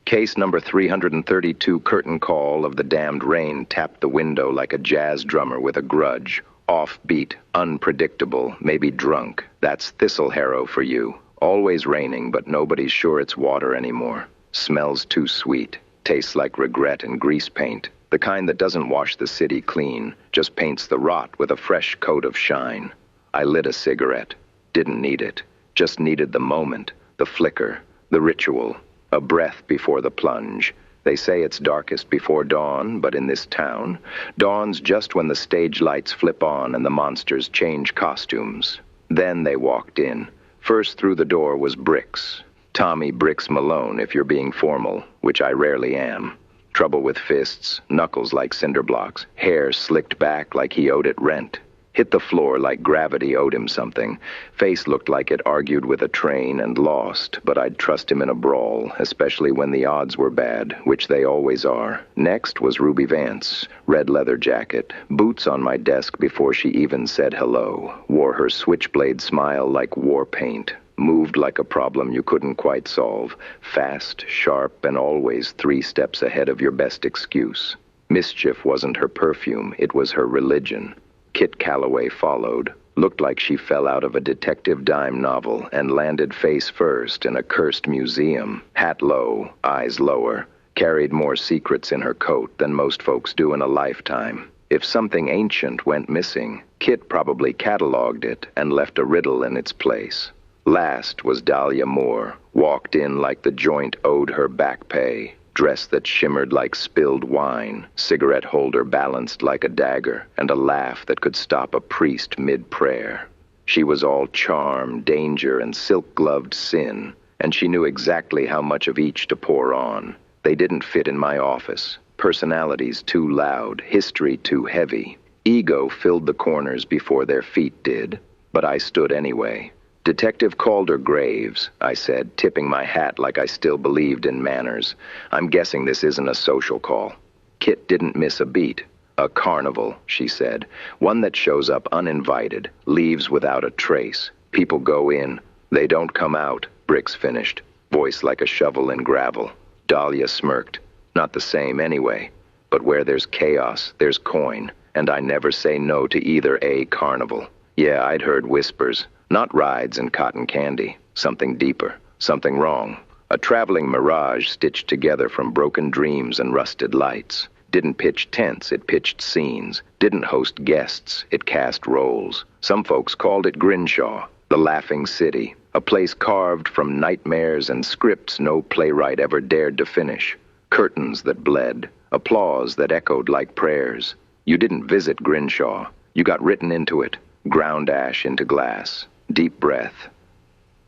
Case number 332, curtain call of the damned rain tapped the window like a jazz drummer with a grudge. Offbeat, unpredictable, maybe drunk. That's thistle harrow for you. Always raining, but nobody's sure it's water anymore. Smells too sweet. Tastes like regret and grease paint. The kind that doesn't wash the city clean, just paints the rot with a fresh coat of shine. I lit a cigarette. Didn't need it. Just needed the moment, the flicker, the ritual. A breath before the plunge. They say it's darkest before dawn, but in this town, dawn's just when the stage lights flip on and the monsters change costumes. Then they walked in. First through the door was Bricks. Tommy Bricks Malone, if you're being formal, which I rarely am. Trouble with fists, knuckles like cinder blocks, hair slicked back like he owed it rent. Hit the floor like gravity owed him something. Face looked like it argued with a train and lost, but I'd trust him in a brawl, especially when the odds were bad, which they always are. Next was Ruby Vance, red leather jacket, boots on my desk before she even said hello, wore her switchblade smile like war paint, moved like a problem you couldn't quite solve, fast, sharp, and always 3 steps ahead of your best excuse. Mischief wasn't her perfume, it was her religion. Kit Calloway followed. Looked like she fell out of a detective dime novel and landed face first in a cursed museum. Hat low, eyes lower. Carried more secrets in her coat than most folks do in a lifetime. If something ancient went missing, Kit probably cataloged it and left a riddle in its place. Last was Dahlia Moore. Walked in like the joint owed her back pay. Dress that shimmered like spilled wine, cigarette holder balanced like a dagger, and a laugh that could stop a priest mid-prayer. She was all charm, danger, and silk-gloved sin, and she knew exactly how much of each to pour on. They didn't fit in my office. Personalities too loud, history too heavy. Ego filled the corners before their feet did, but I stood anyway. Detective Caldur Graves, I said, tipping my hat like I still believed in manners. I'm guessing this isn't a social call. Kit didn't miss a beat. A carnival, she said. One that shows up uninvited, leaves without a trace. People go in. They don't come out, Bricks finished, voice like a shovel in gravel. Dahlia smirked. Not the same anyway. But where there's chaos, there's coin. And I never say no to either a carnival. Yeah, I'd heard whispers. Not rides and cotton candy. Something deeper. Something wrong. A traveling mirage stitched together from broken dreams and rusted lights. Didn't pitch tents, it pitched scenes. Didn't host guests, it cast roles. Some folks called it Grinshaw, the laughing city. A place carved from nightmares and scripts no playwright ever dared to finish. Curtains that bled. Applause that echoed like prayers. You didn't visit Grinshaw. You got written into it. Ground ash into glass. Deep breath.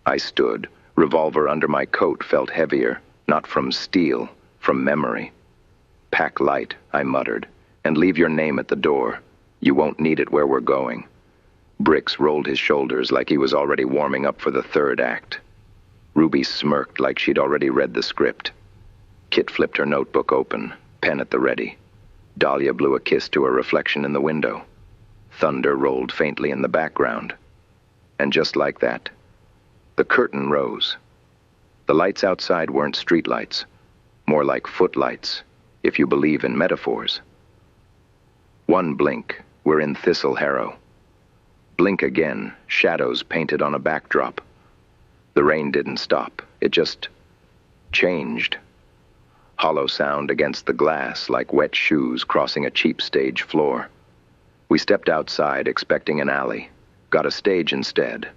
I stood. Revolver under my coat felt heavier. Not from steel, from memory. Pack light, I muttered, and leave your name at the door. You won't need it where we're going. Bricks rolled his shoulders like he was already warming up for the third act. Ruby smirked like she'd already read the script. Kit flipped her notebook open, pen at the ready. Dahlia blew a kiss to her reflection in the window. Thunder rolled faintly in the background. And just like that, the curtain rose. The lights outside weren't streetlights, more like footlights, if you believe in metaphors. One blink, we're in Thistle Harrow. Blink again, shadows painted on a backdrop. The rain didn't stop, it just changed. Hollow sound against the glass like wet shoes crossing a cheap stage floor. We stepped outside expecting an alley. Got a stage instead.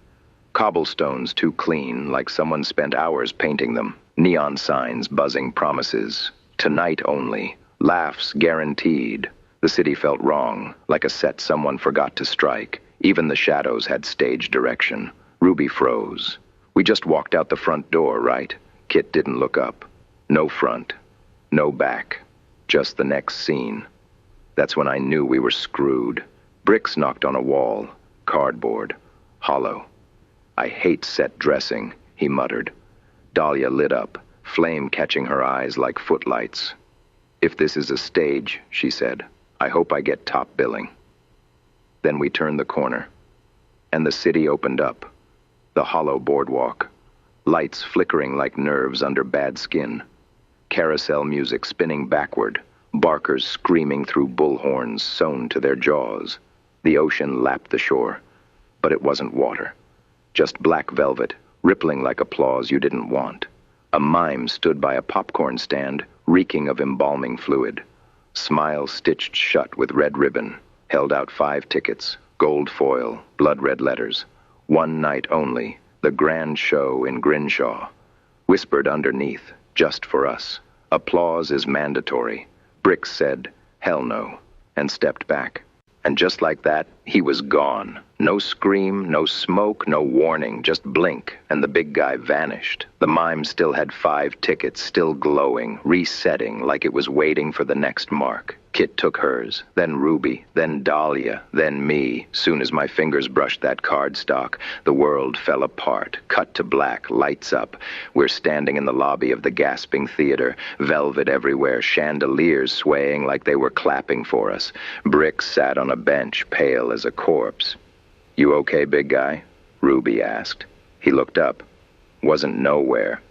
Cobblestones too clean, like someone spent hours painting them. Neon signs buzzing promises. Tonight only. Laughs guaranteed. The city felt wrong, like a set someone forgot to strike. Even the shadows had stage direction. Ruby froze. We just walked out the front door, right? Kit didn't look up. No front. No back. Just the next scene. That's when I knew we were screwed. Bricks knocked on a wall. Cardboard. Hollow. I hate set dressing, he muttered. Dahlia lit up, flame catching her eyes like footlights. If this is a stage, she said, I hope I get top billing. Then we turned the corner, and the city opened up. The hollow boardwalk. Lights flickering like nerves under bad skin. carousel music spinning backward, barkers screaming through bullhorns sewn to their jaws. The ocean lapped the shore, but it wasn't water. Just black velvet, rippling like applause you didn't want. A mime stood by a popcorn stand, reeking of embalming fluid. Smile stitched shut with red ribbon, held out 5 tickets, gold foil, blood-red letters. One night only, the grand show in Grinshaw. Whispered underneath, just for us. Applause is mandatory. Bricks said, hell no, and stepped back. And just like that, he was gone. No scream, no smoke, no warning, just blink, and the big guy vanished. The mime still had 5 tickets, still glowing, resetting like it was waiting for the next mark. Kit took hers, then Ruby, then Dahlia, then me. Soon as my fingers brushed that cardstock, the world fell apart, cut to black, lights up. We're standing in the lobby of the gasping theater, velvet everywhere, chandeliers swaying like they were clapping for us. Bricks sat on a bench, pale as a corpse. "You okay, big guy?" Ruby asked. He looked up. Wasn't nowhere.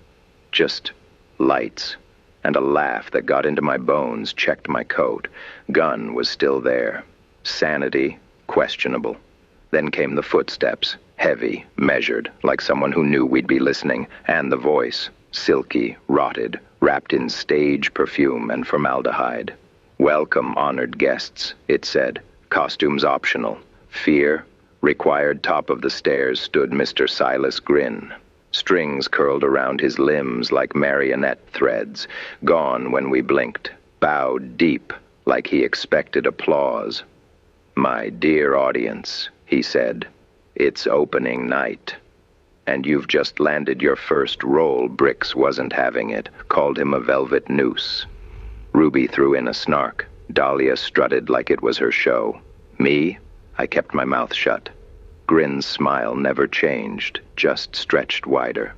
Just lights. And a laugh that got into my bones checked my coat. Gun was still there. Sanity, questionable. Then came the footsteps, heavy, measured, like someone who knew we'd be listening, and the voice, silky, rotted, wrapped in stage perfume and formaldehyde. "Welcome, honored guests," it said. "Costumes optional. Fear, required." Top of the stairs stood Mr. Silas Grin. Strings curled around his limbs like marionette threads, gone when we blinked, bowed deep, like he expected applause. "My dear audience," he said, "it's opening night. And you've just landed your first role." Bricks wasn't having it, called him a velvet noose. Ruby threw in a snark. Dahlia strutted like it was her show. Me? I kept my mouth shut. Grin's smile never changed, just stretched wider.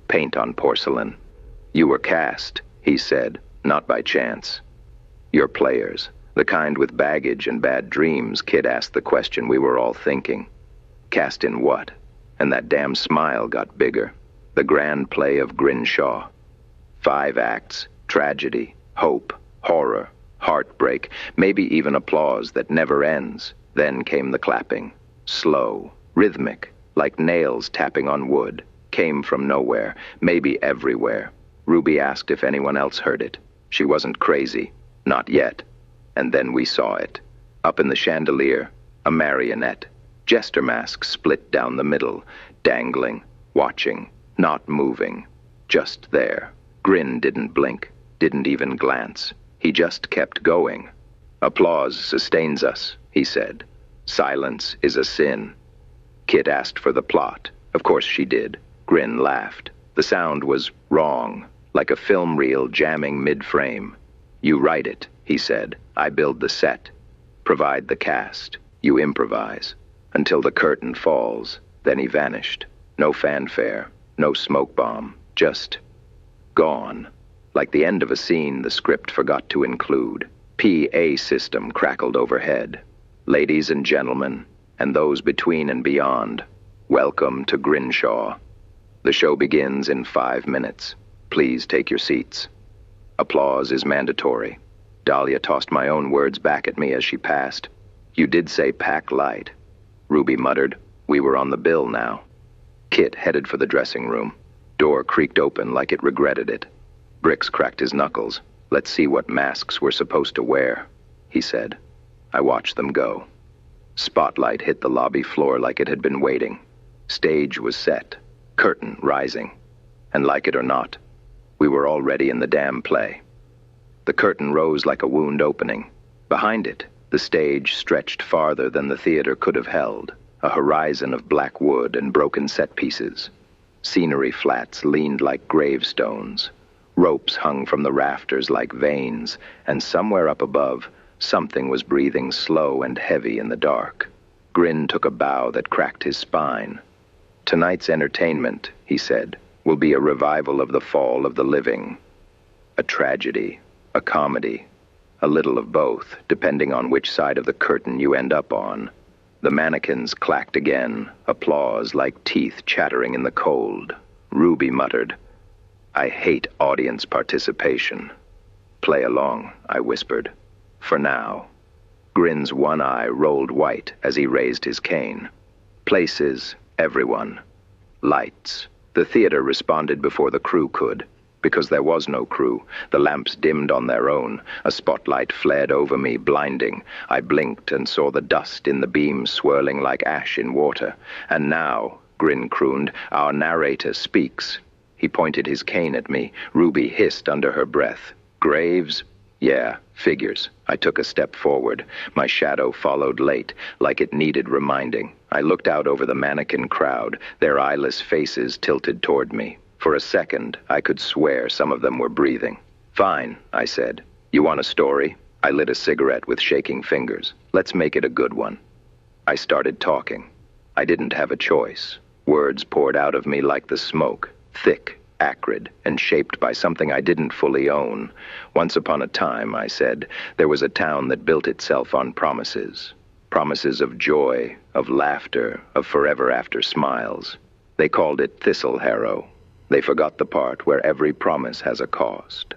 Paint on porcelain. "You were cast," he said, "not by chance. You're players, the kind with baggage and bad dreams." Kid asked the question we were all thinking. Cast in what? And that damn smile got bigger. The grand play of Grinshaw. 5 acts, tragedy, hope, horror, heartbreak, maybe even applause that never ends. Then came the clapping. Slow, rhythmic, like nails tapping on wood. Came from nowhere, maybe everywhere. Ruby asked if anyone else heard it. She wasn't crazy. Not yet. And then we saw it. Up in the chandelier, a marionette. Jester mask split down the middle, dangling, watching, not moving. Just there. Grin didn't blink, didn't even glance. He just kept going. "Applause sustains us," he said. "Silence is a sin." Kit asked for the plot. Of course she did. Grin laughed. The sound was wrong, like a film reel jamming mid-frame. "You write it," he said. "I build the set. Provide the cast. You improvise. Until the curtain falls." Then he vanished. No fanfare, no smoke bomb, just gone. Like the end of a scene the script forgot to include. PA system crackled overhead. "Ladies and gentlemen, and those between and beyond, welcome to Grinshaw. The show begins in 5 minutes. Please take your seats. Applause is mandatory." Dahlia tossed my own words back at me as she passed. "You did say pack light." Ruby muttered. We were on the bill now. Kit headed for the dressing room. Door creaked open like it regretted it. Bricks cracked his knuckles. "Let's see what masks we're supposed to wear," he said. I watched them go. Spotlight hit the lobby floor like it had been waiting. Stage was set, curtain rising. And like it or not, we were already in the damn play. The curtain rose like a wound opening. Behind it, the stage stretched farther than the theater could have held, a horizon of black wood and broken set pieces. Scenery flats leaned like gravestones. Ropes hung from the rafters like veins, and somewhere up above, something was breathing slow and heavy in the dark. Grin took a bow that cracked his spine. "Tonight's entertainment," he said, "will be a revival of the fall of the living. A tragedy, a comedy, a little of both, depending on which side of the curtain you end up on." The mannequins clacked again, applause like teeth chattering in the cold. Ruby muttered, I hate audience participation. Play along, I whispered. For now. Grin's one eye rolled white as he raised his cane. Places, everyone. Lights. The theater responded before the crew could. Because there was no crew, the lamps dimmed on their own. A spotlight flared over me, blinding. I blinked and saw the dust in the beams swirling like ash in water. And now, Grin crooned, our narrator speaks. He pointed his cane at me. Ruby hissed under her breath. Graves? Yeah, figures. I took a step forward. My shadow followed late, like it needed reminding. I looked out over the mannequin crowd, their eyeless faces tilted toward me. For a second, I could swear some of them were breathing. Fine, I said. You want a story? I lit a cigarette with shaking fingers. Let's make it a good one. I started talking. I didn't have a choice. Words poured out of me like the smoke, thick, acrid, and shaped by something I didn't fully own. Once upon a time, I said, there was a town that built itself on promises. Promises of joy, of laughter, of forever after smiles. They called it Thistle Harrow. They forgot the part where every promise has a cost.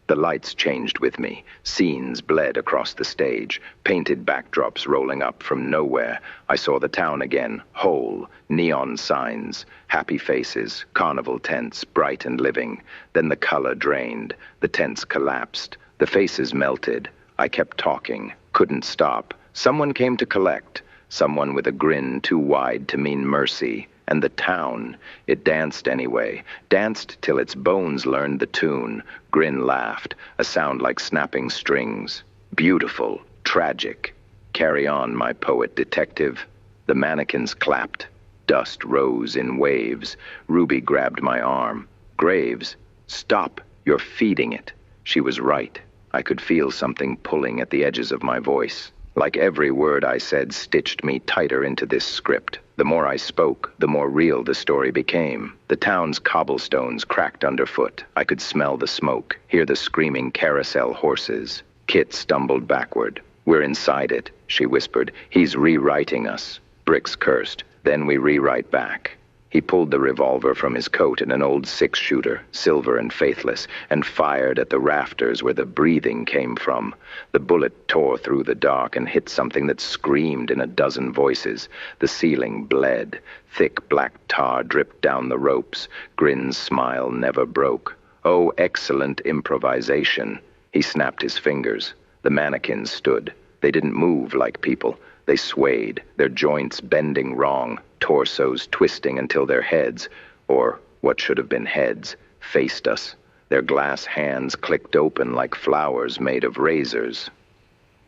The lights changed with me. Scenes bled across the stage, painted backdrops rolling up from nowhere. I saw the town again, whole, neon signs, happy faces, carnival tents, bright and living. Then the color drained, the tents collapsed, the faces melted. I kept talking, couldn't stop. Someone came to collect, someone with a grin too wide to mean mercy. And the town, it danced anyway, danced till its bones learned the tune. Grin laughed, a sound like snapping strings. Beautiful, tragic. Carry on, my poet detective. The mannequins clapped. Dust rose in waves. Ruby grabbed my arm. Graves, stop, you're feeding it. She was right. I could feel something pulling at the edges of my voice. Like every word I said stitched me tighter into this script. The more I spoke, the more real the story became. The town's cobblestones cracked underfoot. I could smell the smoke, hear the screaming carousel horses. Kit stumbled backward. We're inside it, she whispered. He's rewriting us. Bricks cursed. Then we rewrite back. He pulled the revolver from his coat and an old six-shooter, silver and faithless, and fired at the rafters where the breathing came from. The bullet tore through the dark and hit something that screamed in a dozen voices. The ceiling bled. Thick black tar dripped down the ropes. Grin's smile never broke. Oh, excellent improvisation. He snapped his fingers. The mannequins stood. They didn't move like people. They swayed, their joints bending wrong, torsos twisting until their heads, or what should have been heads, faced us. Their glass hands clicked open like flowers made of razors.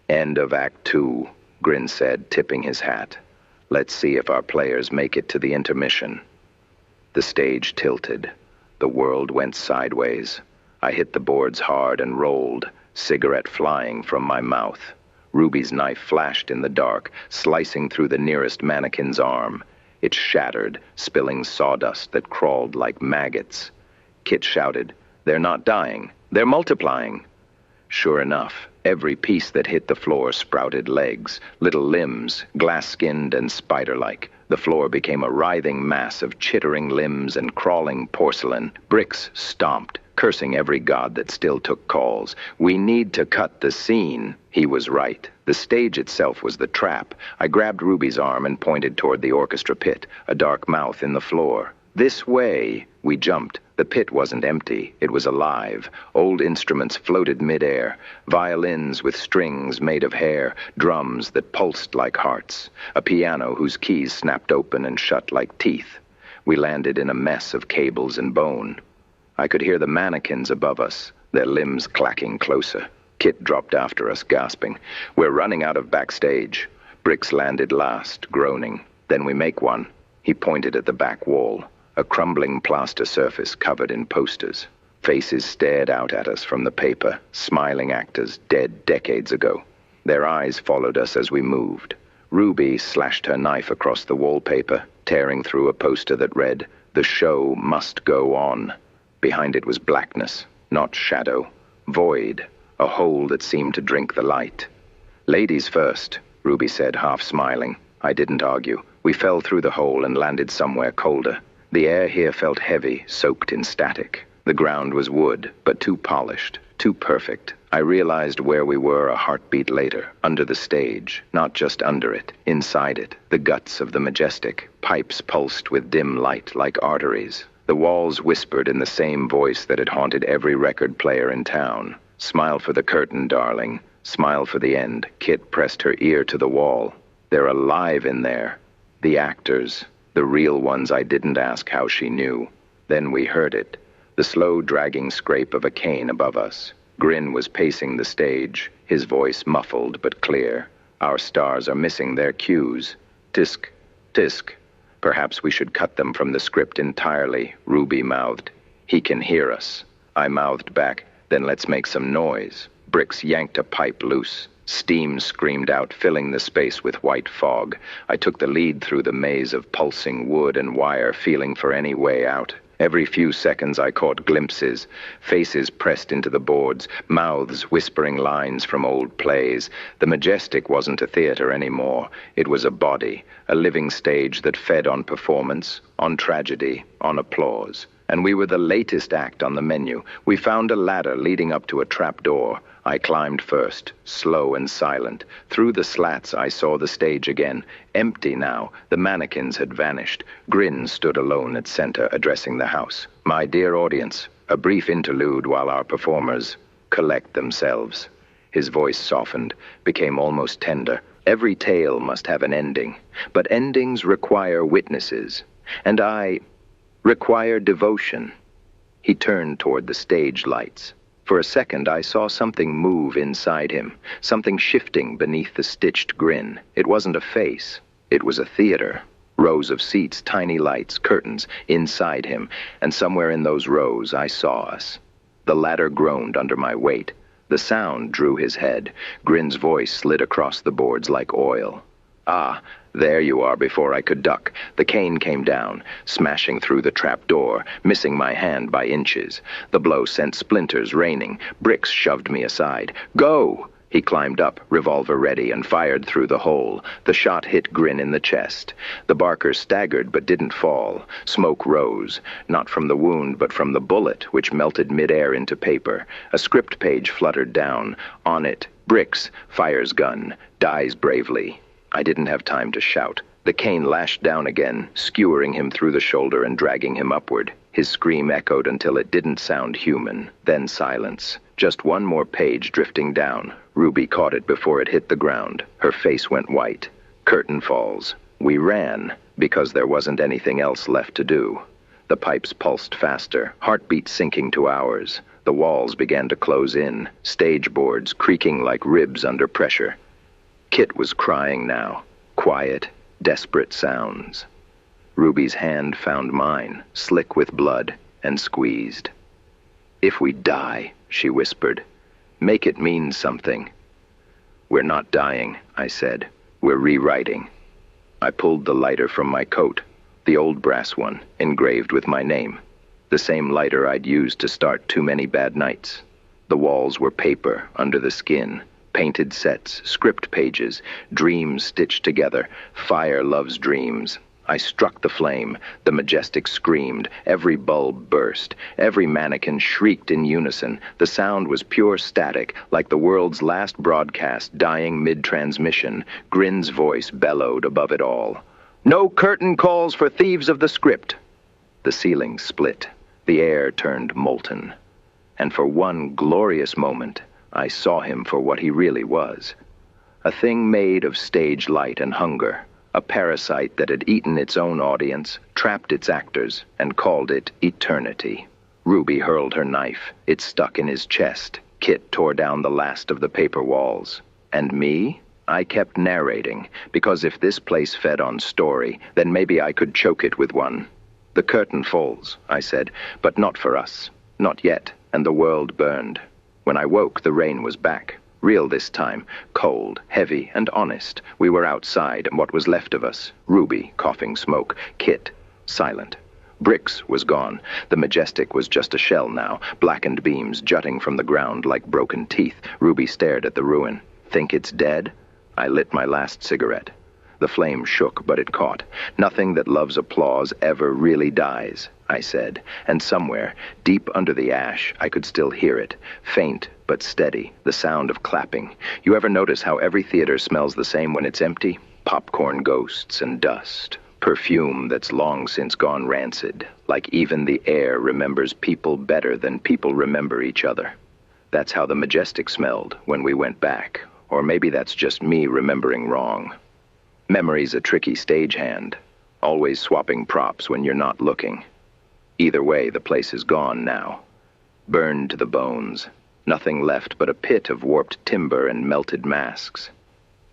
End of Act 2, Grin said, tipping his hat. Let's see if our players make it to the intermission. The stage tilted. The world went sideways. I hit the boards hard and rolled, cigarette flying from my mouth. Ruby's knife flashed in the dark, slicing through the nearest mannequin's arm. It shattered, spilling sawdust that crawled like maggots. Kit shouted, "They're not dying. They're multiplying." Sure enough, every piece that hit the floor sprouted legs, little limbs, glass-skinned and spider-like. The floor became a writhing mass of chittering limbs and crawling porcelain. Bricks stomped, cursing every god that still took calls. We need to cut the scene. He was right. The stage itself was the trap. I grabbed Ruby's arm and pointed toward the orchestra pit, a dark mouth in the floor. This way. We jumped. The pit wasn't empty. It was alive. Old instruments floated midair. Violins with strings made of hair. Drums that pulsed like hearts. A piano whose keys snapped open and shut like teeth. We landed in a mess of cables and bone. I could hear the mannequins above us, their limbs clacking closer. Kit dropped after us, gasping. We're running out of backstage. Bricks landed last, groaning. Then we make one. He pointed at the back wall. A crumbling plaster surface covered in posters. Faces stared out at us from the paper, smiling actors dead decades ago. Their eyes followed us as we moved. Ruby slashed her knife across the wallpaper, tearing through a poster that read, "The show must go on." Behind it was blackness, not shadow. Void, a hole that seemed to drink the light. "Ladies first," Ruby said, half smiling. I didn't argue. We fell through the hole and landed somewhere colder. The air here felt heavy, soaked in static. The ground was wood, but too polished, too perfect. I realized where we were a heartbeat later, under the stage, not just under it, inside it, the guts of the Majestic, pipes pulsed with dim light like arteries. The walls whispered in the same voice that had haunted every record player in town. "Smile for the curtain, darling. Smile for the end." Kit pressed her ear to the wall. "They're alive in there. The actors, the real ones I didn't ask how she knew." Then we heard it, the slow dragging scrape of a cane above us. Grin was pacing the stage, his voice muffled but clear. "Our stars are missing their cues. Tisk, tisk. Perhaps we should cut them from the script entirely," Ruby mouthed. "He can hear us." I mouthed back, "Then let's make some noise." Bricks yanked a pipe loose. Steam screamed out, filling the space with white fog. I took the lead through the maze of pulsing wood and wire, feeling for any way out. Every few seconds I caught glimpses, faces pressed into the boards, mouths whispering lines from old plays. The Majestic wasn't a theater anymore. It was a body, a living stage that fed on performance, on tragedy, on applause. And we were the latest act on the menu. We found a ladder leading up to a trap door. I climbed first, slow and silent. Through the slats I saw the stage again. Empty now. The mannequins had vanished. Grin stood alone at center, addressing the house. "My dear audience, a brief interlude while our performers collect themselves." His voice softened, became almost tender. "Every tale must have an ending, but endings require witnesses. And I require devotion." He turned toward the stage lights. For a second, I saw something move inside him, something shifting beneath the stitched grin. It wasn't a face. It was a theater. Rows of seats, tiny lights, curtains, inside him, and somewhere in those rows I saw us. The ladder groaned under my weight. The sound drew his head. Grin's voice slid across the boards like oil. "Ah, there you are," before I could duck. The cane came down, smashing through the trap door, missing my hand by inches. The blow sent splinters raining. Bricks shoved me aside. "Go!" He climbed up, revolver ready, and fired through the hole. The shot hit Grin in the chest. The barker staggered but didn't fall. Smoke rose, not from the wound but from the bullet, which melted midair into paper. A script page fluttered down. On it, Bricks, fires gun, dies bravely. I didn't have time to shout. The cane lashed down again, skewering him through the shoulder and dragging him upward. His scream echoed until it didn't sound human. Then silence. Just one more page drifting down. Ruby caught it before it hit the ground. Her face went white. Curtain falls. We ran, because there wasn't anything else left to do. The pipes pulsed faster, heartbeat sinking to ours. The walls began to close in, stage boards creaking like ribs under pressure. Kit was crying now. Quiet, desperate sounds. Ruby's hand found mine, slick with blood, and squeezed. "If we die," she whispered, "make it mean something." "We're not dying," I said. "We're rewriting." I pulled the lighter from my coat, the old brass one, engraved with my name. The same lighter I'd used to start Too Many Bad Nights. The walls were paper under the skin. Painted sets, script pages, dreams stitched together. Fire loves dreams. I struck the flame. The Majestic screamed. Every bulb burst. Every mannequin shrieked in unison. The sound was pure static, like the world's last broadcast dying mid-transmission. Grin's voice bellowed above it all. "No curtain calls for thieves of the script." The ceiling split. The air turned molten. And for one glorious moment, I saw him for what he really was. A thing made of stage light and hunger. A parasite that had eaten its own audience, trapped its actors, and called it eternity. Ruby hurled her knife. It stuck in his chest. Kit tore down the last of the paper walls. And me? I kept narrating, because if this place fed on story, then maybe I could choke it with one. "The curtain falls," I said, "but not for us. Not yet," and the world burned. When I woke, the rain was back. Real this time. Cold, heavy, and honest. We were outside, and what was left of us. Ruby, coughing smoke. Kit, silent. Bricks was gone. The Majestic was just a shell now, blackened beams jutting from the ground like broken teeth. Ruby stared at the ruin. "Think it's dead?" I lit my last cigarette. The flame shook, but it caught. "Nothing that loves applause ever really dies," I said, and somewhere, deep under the ash, I could still hear it, faint but steady, the sound of clapping. You ever notice how every theater smells the same when it's empty? Popcorn ghosts and dust. Perfume that's long since gone rancid, like even the air remembers people better than people remember each other. That's how the Majestic smelled when we went back, or maybe that's just me remembering wrong. Memory's a tricky stagehand, always swapping props when you're not looking. Either way, the place is gone now. Burned to the bones. Nothing left but a pit of warped timber and melted masks.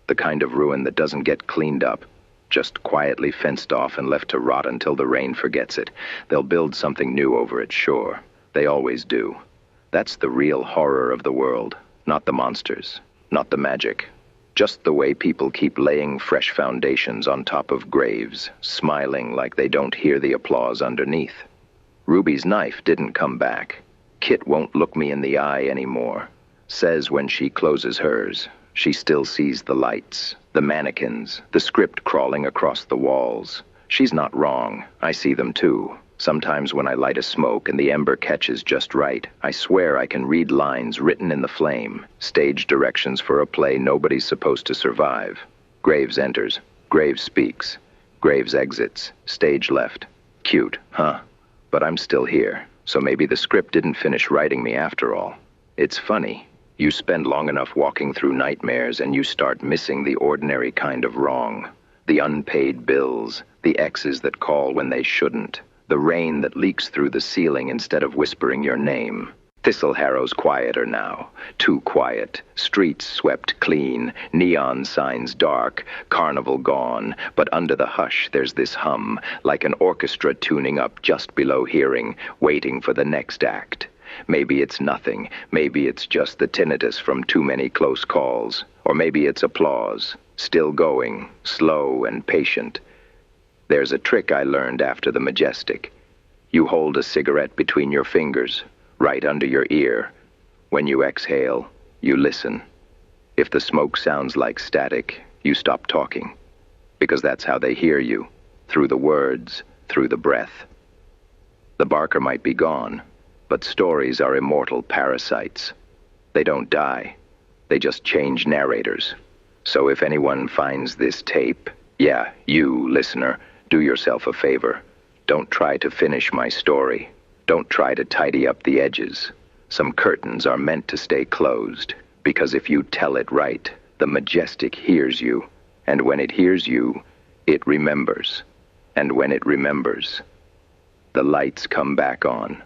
The kind of ruin that doesn't get cleaned up, just quietly fenced off and left to rot until the rain forgets it. They'll build something new over it, sure. They always do. That's the real horror of the world, not the monsters, not the magic. Just the way people keep laying fresh foundations on top of graves, smiling like they don't hear the applause underneath. Ruby's knife didn't come back. Kit won't look me in the eye anymore. Says when she closes hers, she still sees the lights, the mannequins, the script crawling across the walls. She's not wrong. I see them too. Sometimes when I light a smoke and the ember catches just right, I swear I can read lines written in the flame, stage directions for a play nobody's supposed to survive. Graves enters. Graves speaks. Graves exits. Stage left. Cute, huh? But I'm still here, so maybe the script didn't finish writing me after all. It's funny. You spend long enough walking through nightmares and you start missing the ordinary kind of wrong. The unpaid bills, the exes that call when they shouldn't. The rain that leaks through the ceiling instead of whispering your name. Thistle Harrow's quieter now. Too quiet. Streets swept clean. Neon signs dark. Carnival gone. But under the hush there's this hum, like an orchestra tuning up just below hearing, waiting for the next act. Maybe it's nothing. Maybe it's just the tinnitus from too many close calls. Or maybe it's applause. Still going. Slow and patient. There's a trick I learned after the Majestic. You hold a cigarette between your fingers, right under your ear. When you exhale, you listen. If the smoke sounds like static, you stop talking. Because that's how they hear you, through the words, through the breath. The barker might be gone, but stories are immortal parasites. They don't die. They just change narrators. So if anyone finds this tape, yeah, you, listener, do yourself a favor. Don't try to finish my story. Don't try to tidy up the edges. Some curtains are meant to stay closed, because if you tell it right, the Majestic hears you. And when it hears you, it remembers. And when it remembers, the lights come back on.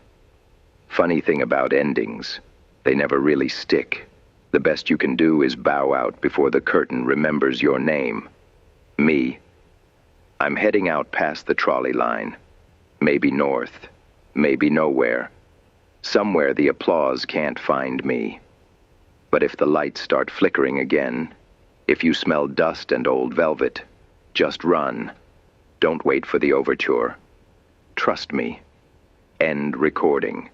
Funny thing about endings, they never really stick. The best you can do is bow out before the curtain remembers your name. Me. I'm heading out past the trolley line. Maybe north. Maybe nowhere. Somewhere the applause can't find me. But if the lights start flickering again, if you smell dust and old velvet, just run. Don't wait for the overture. Trust me. End recording.